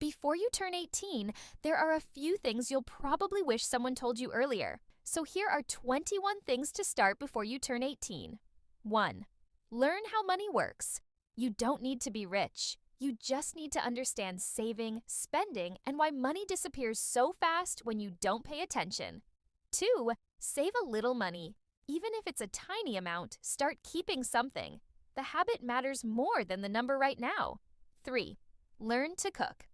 Before you turn 18, there are a few things you'll probably wish someone told you earlier. So here are 21 things to start before you turn 18. 1. Learn how money works. You don't need to be rich. You just need to understand saving, spending, and why money disappears so fast when you don't pay attention. 2. Save a little money. Even if it's a tiny amount, start keeping something. The habit matters more than the number right now. 3. Learn to cook.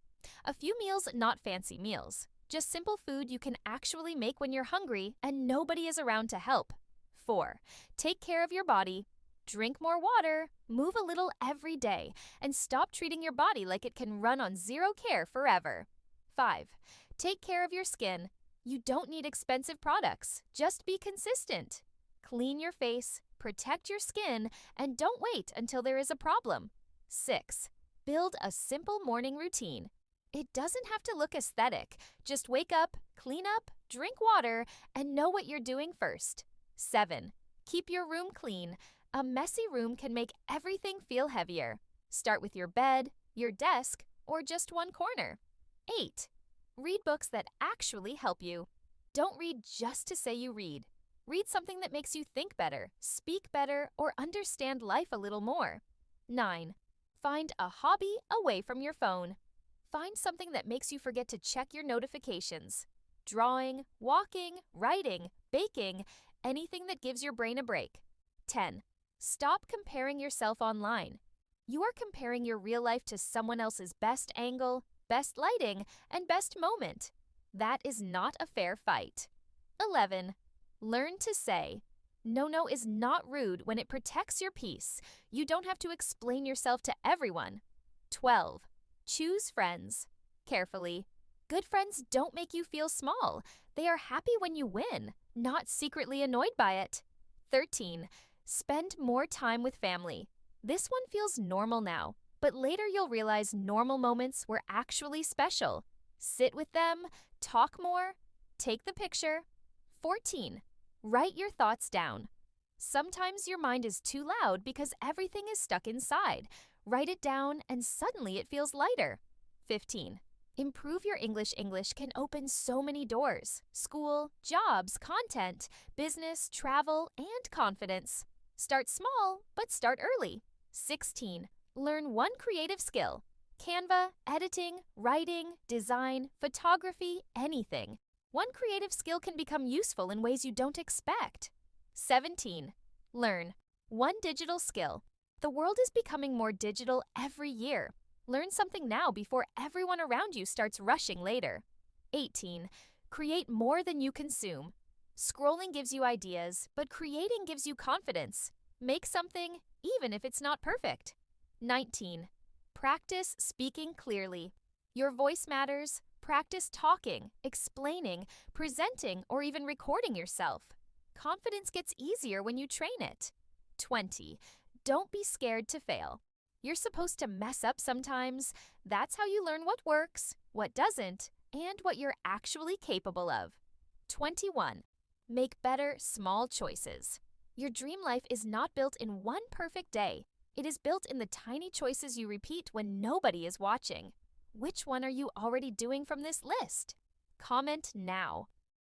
A few meals, not fancy meals. Just simple food you can actually make when you're hungry and nobody is around to help. 4. Take care of your body. Drink more water, move a little every day, and stop treating your body like it can run on zero care forever. 5. Take care of your skin. You don't need expensive products. Just be consistent. Clean your face, protect your skin, and don't wait until there is a problem. 6. Build a simple morning routine. It doesn't have to look aesthetic. Just wake up, clean up, drink water, and know what you're doing first. 7. Keep your room clean. A messy room can make everything feel heavier. Start with your bed, your desk, or just one corner. 8. Read books that actually help you. Don't read just to say you read. Read something that makes you think better, speak better, or understand life a little more. 9. Find a hobby away from your phone. Find something that makes you forget to check your notifications. Drawing, walking, writing, baking, anything that gives your brain a break. 10. Stop comparing yourself online. You are comparing your real life to someone else's best angle, best lighting, and best moment. That is not a fair fight. 11. Learn to say, no is not rude when it protects your peace. You don't have to explain yourself to everyone. 12. Choose friends carefully. Good friends don't make you feel small. They are happy when you win, not secretly annoyed by it. 13. Spend more time with family. This one feels normal now, but later you'll realize normal moments were actually special. Sit with them, talk more, take the picture. 14. Write your thoughts down. Sometimes your mind is too loud because everything is stuck inside. Write it down and suddenly it feels lighter. 15. Improve your English. English can open so many doors. School, jobs, content, business, travel, and confidence. Start small, but start early. 16. Learn one creative skill. Canva, editing, writing, design, photography, anything. One creative skill can become useful in ways you don't expect. 17. Learn one digital skill. The world is becoming more digital every year. Learn something now before everyone around you starts rushing later. 18. Create more than you consume. Scrolling gives you ideas, but creating gives you confidence. Make something, even if it's not perfect. 19. Practice speaking clearly. Your voice matters. Practice talking, explaining, presenting, or even recording yourself. Confidence gets easier when you train it. 20. Don't be scared to fail. You're supposed to mess up sometimes. That's how you learn what works, what doesn't, and what you're actually capable of. 21. Make better small choices. Your dream life is not built in one perfect day. It is built in the tiny choices you repeat when nobody is watching. Which one are you already doing from this list? Comment now.